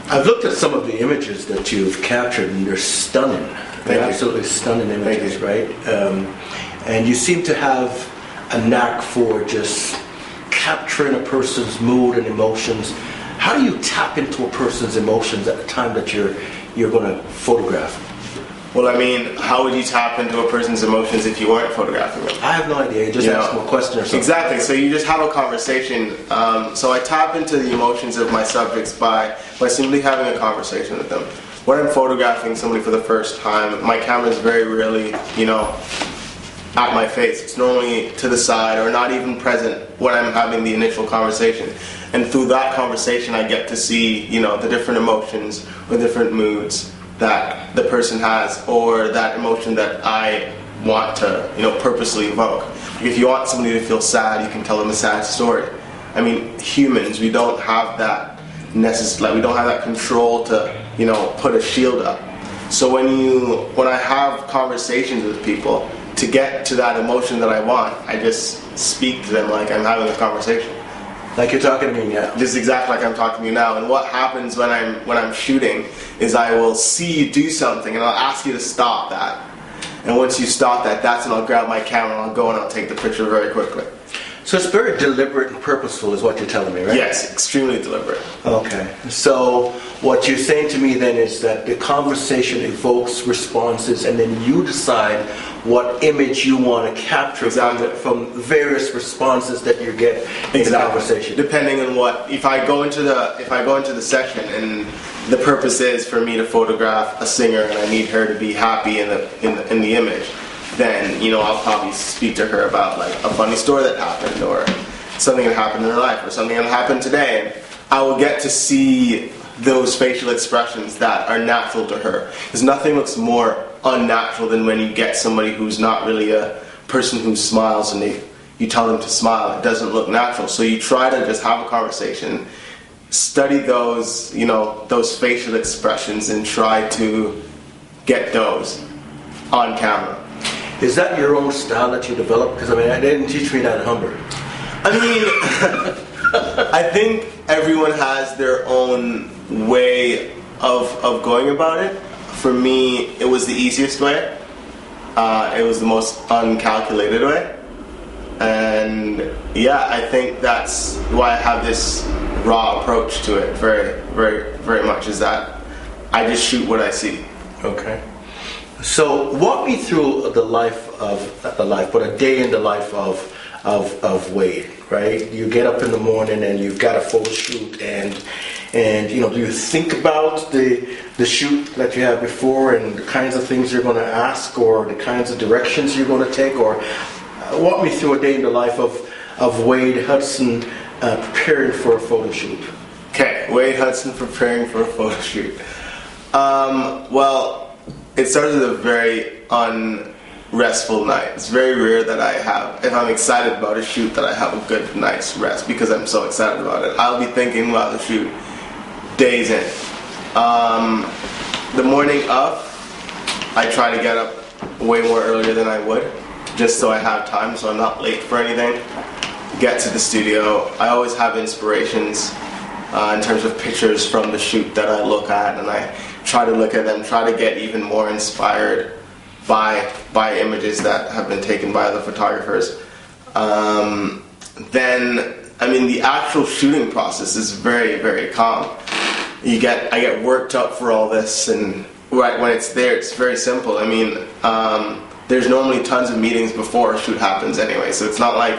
I've looked at some of the images that you've captured, and they're stunning. They're absolutely stunning images, right? And you seem to have a knack for just capturing a person's mood and emotions. How do you tap into a person's emotions at the time that you're going to photograph? Well, I mean, how would you tap into a person's emotions if you weren't photographing them? I have no idea. You just ask them a question or something. Exactly. So you just have a conversation. So I tap into the emotions of my subjects by simply having a conversation with them. When I'm photographing somebody for the first time, my camera is very rarely, at my face. It's normally to the side or not even present when I'm having the initial conversation. And through that conversation, I get to see, the different emotions or different moods that the person has, or that emotion that I want to, purposely evoke. If you want somebody to feel sad, you can tell them a sad story. I mean, humans, we don't have that we don't have that control to, put a shield up. So when I have conversations with people, to get to that emotion that I want, I just speak to them like I'm having a conversation. Like you're talking to me now. Just exactly like I'm talking to you now. And what happens when I'm shooting is I will see you do something and I'll ask you to stop that. And once you stop that, that's when I'll grab my camera and I'll go and I'll take the picture very quickly. So it's very deliberate and purposeful is what you're telling me, right? Yes, extremely deliberate. Okay. So what you're saying to me then is that the conversation evokes responses and then you decide what image you want to capture from various responses that you get in the conversation. Depending on if I go into the session and the purpose is for me to photograph a singer and I need her to be happy in the image, then I'll probably speak to her about like a funny story that happened or something that happened in her life or something that happened today. And I will get to see those facial expressions that are natural to her. Because nothing looks more unnatural than when you get somebody who's not really a person who smiles and you tell them to smile. It doesn't look natural. So you try to just have a conversation, study those, those facial expressions and try to get those on camera. Is that your own style that you developed? Because I didn't teach me that at Humber. I think everyone has their own way of going about it. For me, it was the easiest way. It was the most uncalculated way. And yeah, I think that's why I have this raw approach to it very, very, very much, is that I just shoot what I see. Okay. So walk me through a day in the life of Wade, right? You get up in the morning and you've got a photo shoot and do you think about the shoot that you have before and the kinds of things you're going to ask or the kinds of directions you're going to take, or walk me through a day in the life of Wade Hudson preparing for a photo shoot. Okay, Wade Hudson preparing for a photo shoot. Well, it starts with a very unrestful night. It's very rare that if I'm excited about a shoot, that I have a good night's rest because I'm so excited about it. I'll be thinking about the shoot days in. The morning of, I try to get up way more earlier than I would, just so I have time, so I'm not late for anything. Get to the studio. I always have inspirations in terms of pictures from the shoot that I look at, and I try to look at them, try to get even more inspired by images that have been taken by other photographers. Then, the actual shooting process is very, very calm. I get worked up for all this, and right when it's there, it's very simple. There's normally tons of meetings before a shoot happens anyway, so it's not like,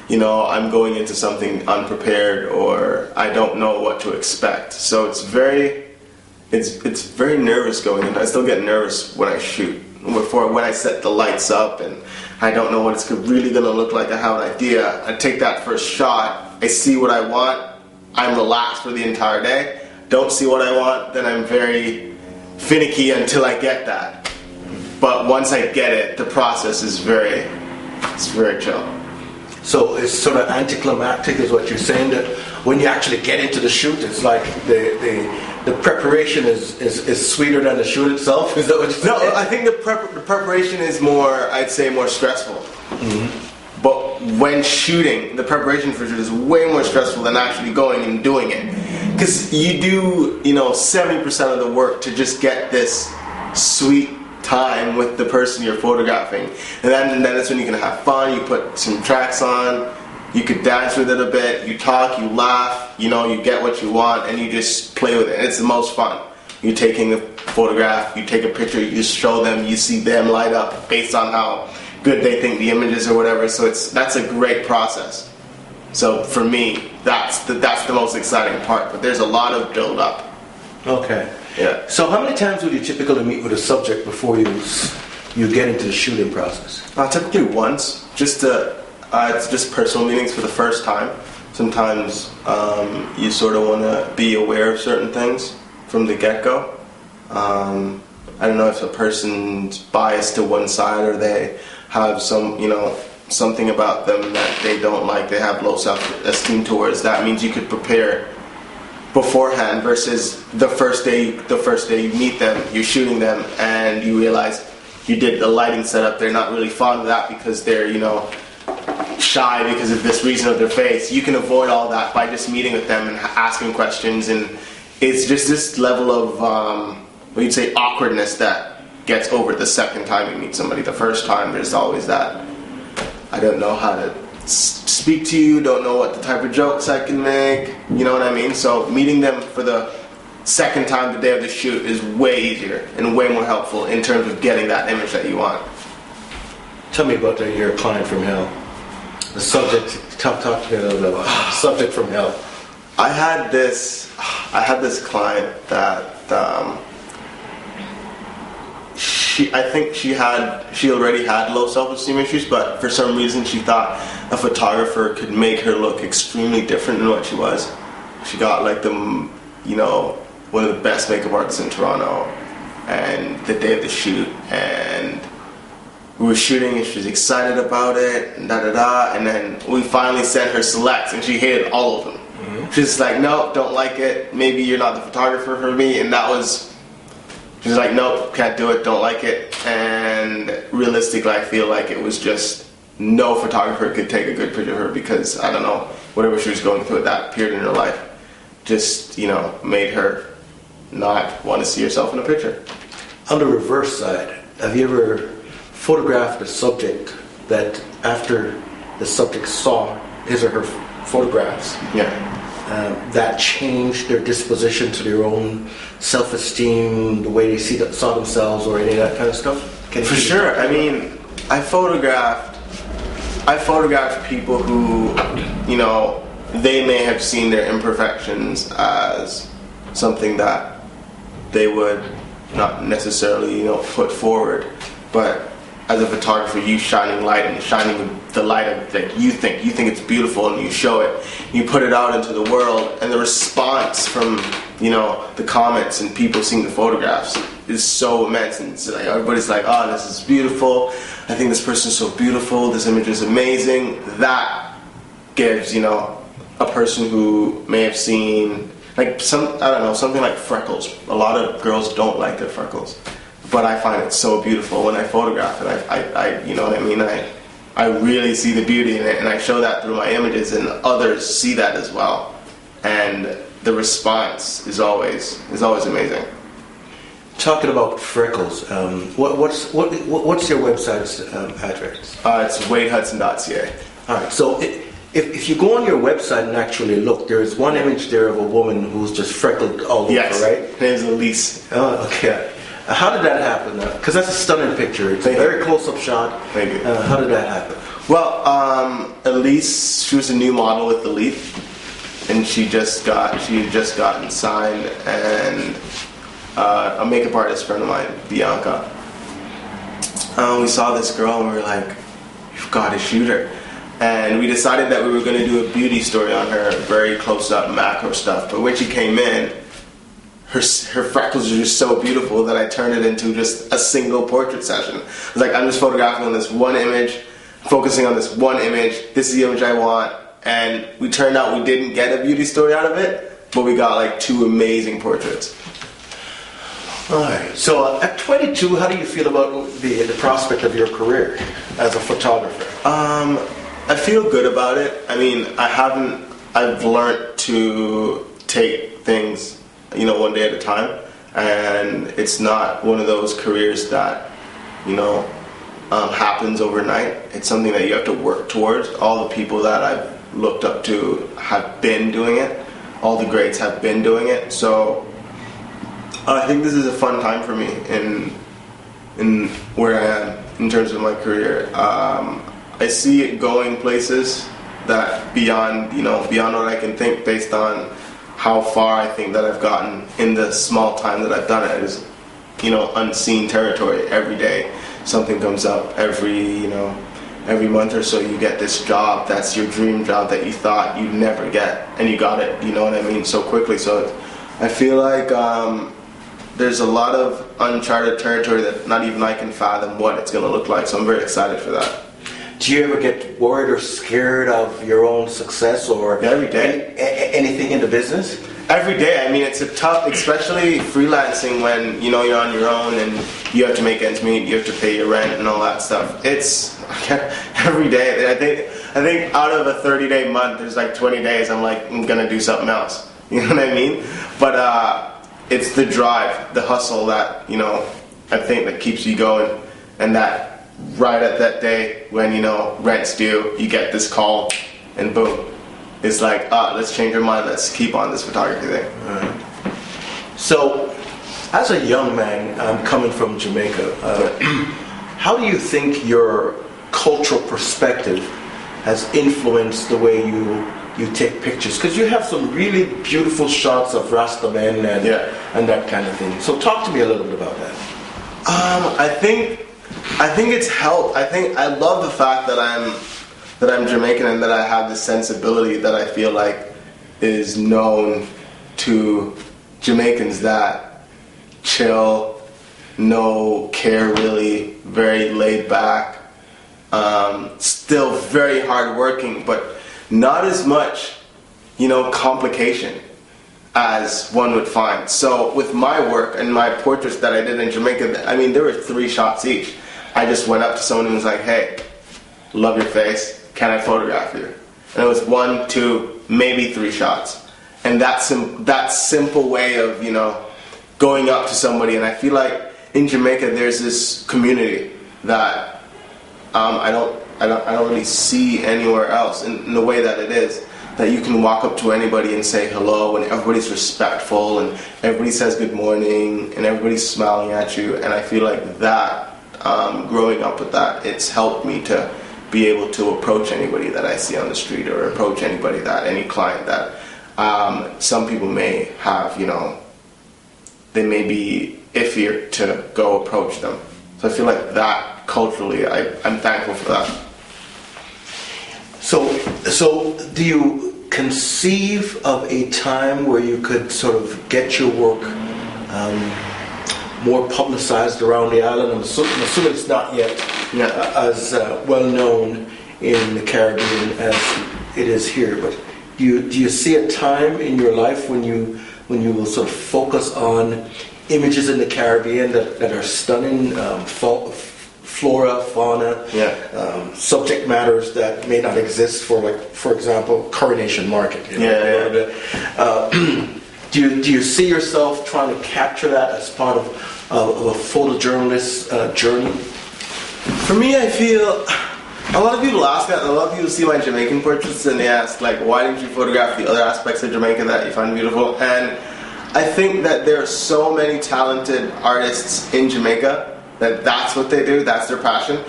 I'm going into something unprepared or I don't know what to expect. So it's very nervous going in. I still get nervous when I shoot. When I set the lights up and I don't know what it's really going to look like, I have an idea. I take that first shot, I see what I want, I'm relaxed for the entire day. Don't see what I want, then I'm very finicky until I get that. But once I get it, the process is very chill. So it's sort of anticlimactic is what you're saying, that when you actually get into the shoot, it's like the preparation is sweeter than the shoot itself? Is that what you're saying? No, I think the preparation is more stressful. Mm-hmm. But when shooting, the preparation for shoot is way more stressful than actually going and doing it. because you do, 70% of the work to just get this sweet time with the person you're photographing, and then that's when you can have fun. You put some tracks on, you could dance with it a bit, you talk, you laugh, you get what you want, and you just play with it. It's the most fun. You're taking a photograph, you take a picture, you show them, you see them light up based on how good they think the image is or whatever. So that's a great process. So for me, that's the most exciting part. But there's a lot of build up. Okay. Yeah. So how many times would you typically meet with a subject before you get into the shooting process? Typically once, it's just personal meetings for the first time. Sometimes you sort of want to be aware of certain things from the get-go. I don't know if a person's biased to one side or they have something about them that they don't like, they have low self-esteem towards. That means you could prepare beforehand versus the first day you meet them, you're shooting them and you realize you did the lighting setup, they're not really fond of that because they're, shy because of this reason of their face. You can avoid all that by just meeting with them and asking questions, and it's just this level of awkwardness that gets over the second time you meet somebody. The first time there's always that, I don't know how to speak to you, don't know what the type of jokes I can make, you know what I mean? So meeting them for the second time, the day of the shoot, is way easier and way more helpful in terms of getting that image that you want. Tell me about your client from hell. The subject, talk to me a little bit about subject from hell. I had this client that she already had low self-esteem issues, but for some reason she thought a photographer could make her look extremely different than what she was. She got one of the best makeup artists in Toronto, and the day of the shoot, and we were shooting and she was excited about it, and and then we finally sent her selects and she hated all of them. Mm-hmm. She's like, no, don't like it, maybe you're not the photographer for me, and she's like, nope, can't do it, don't like it. And realistically, I feel like it was just no photographer could take a good picture of her because, I don't know, whatever she was going through at that period in her life just, made her not want to see herself in a picture. On the reverse side, have you ever photographed a subject that after the subject saw his or her photographs, that changed their disposition to their own self-esteem, the way they saw themselves, or any of that kind of stuff? For sure. I mean, I photographed people who, they may have seen their imperfections as something that they would not necessarily, put forward, but as a photographer, you shining light and shining the light of that you think it's beautiful, and you show it, you put it out into the world, and the response from the comments and people seeing the photographs is so immense, and it's like everybody's like, oh, this is beautiful, I think this person's so beautiful, this image is amazing. That gives a person who may have seen something like freckles. A lot of girls don't like their freckles, but I find it so beautiful when I photograph it. I you know what I mean? I really see the beauty in it, and I show that through my images, and others see that as well. And the response is always amazing. Talking about freckles, what's your website's address? It's wadehudson.ca. All right. So if you go on your website and actually look, there is one image there of a woman who's just freckled all over, right? Her name's Elise. Oh, okay. How did that happen? Because that's a stunning picture. It's a very close-up shot. Thank you. How did that happen? Well, Elise, she was a new model with The Leaf, and she had just gotten signed, and a makeup artist friend of mine, Bianca. We saw this girl and we were like, you've got to shoot her. And we decided that we were going to do a beauty story on her, very close-up macro stuff. But when she came in, her freckles were just so beautiful that I turned it into just a single portrait session. I was like, I'm just photographing on this one image, focusing on this one image. This is the image I want. And we turned out we didn't get a beauty story out of it, but we got like 2 amazing portraits. All right. So at 22, how do you feel about the prospect of your career as a photographer? I feel good about it. I mean, I've learned to take things, one day at a time. And it's not one of those careers that, happens overnight. It's something that you have to work towards. All the people that I've looked up to have been doing it. All the greats have been doing it. So I think this is a fun time for me in where I am in terms of my career. I see it going places that beyond what I can think, based on how far I think that I've gotten in the small time that I've done it. Is unseen territory. Every day something comes up. Every month or so you get this job that's your dream job that you thought you'd never get, and you got it, so quickly. So I feel like there's a lot of uncharted territory that not even I can fathom what it's going to look like. So I'm very excited for that. Do you ever get worried or scared of your own success or every day? Anything in the business? Every day. I mean, it's a tough, especially freelancing when you're on your own and you have to make ends meet, you have to pay your rent and all that stuff. It's every day. I think out of a 30-day month, there's like 20 days I'm like, I'm gonna do something else. You know what I mean? But it's the drive, the hustle that I think that keeps you going, and that right at that day when rent's due, you get this call, and boom. It's like, let's change our mind. Let's keep on this photography thing. So, as a young man coming from Jamaica, how do you think your cultural perspective has influenced the way you take pictures? Because you have some really beautiful shots of Rasta men and that kind of thing. So, talk to me a little bit about that. I think it's helped. I love the fact that I'm Jamaican and that I have this sensibility that I feel like is known to Jamaicans, that chill, no care really, very laid back, still very hardworking, but not as much, complication as one would find. So with my work and my portraits that I did in Jamaica, I mean, there were 3 shots each. I just went up to someone and was like, hey, love your face. Can I photograph you? And it was 1, 2, maybe 3 shots. And that simple way of, going up to somebody. And I feel like in Jamaica there's this community that I don't really see anywhere else in the way that it is. That you can walk up to anybody and say hello, and everybody's respectful, and everybody says good morning, and everybody's smiling at you. And I feel like that, growing up with that, it's helped me to be able to approach anybody that I see on the street, or approach any client that some people may have, they may be iffier to go approach them. So I feel like that culturally, I'm thankful for that. So do you conceive of a time where you could sort of get your work more publicized around the island? I'm assuming it's not yet as well known in the Caribbean as it is here, but do you see a time in your life when you will sort of focus on images in the Caribbean that are stunning, flora, fauna, subject matters that may not exist for example, Coronation Market? Do you see yourself trying to capture that as part of a photojournalist's journey? For me, I feel a lot of people ask that. A lot of people see my Jamaican portraits and they ask, like, why didn't you photograph the other aspects of Jamaica that you find beautiful? And I think that there are so many talented artists in Jamaica that's what they do, that's their passion.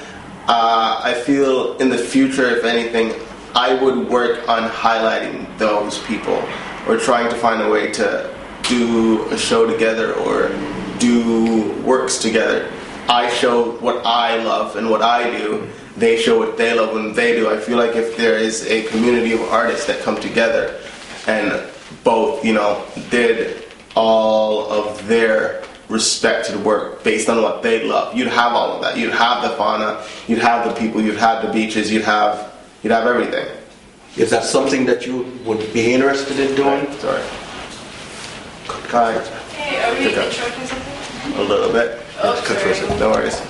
I feel in the future, if anything, I would work on highlighting those people, or trying to find a way to do a show together or do works together. I show what I love and what I do, they show what they love and they do. I feel like if there is a community of artists that come together and both, did all of their respected work based on what they love, you'd have all of that. You'd have the fauna, you'd have the people, you'd have the beaches, you'd have everything. Is that something that you would be interested in doing? Sorry. Hi. Hey, are we interrupting something? A little bit. Oh, sorry. No worries.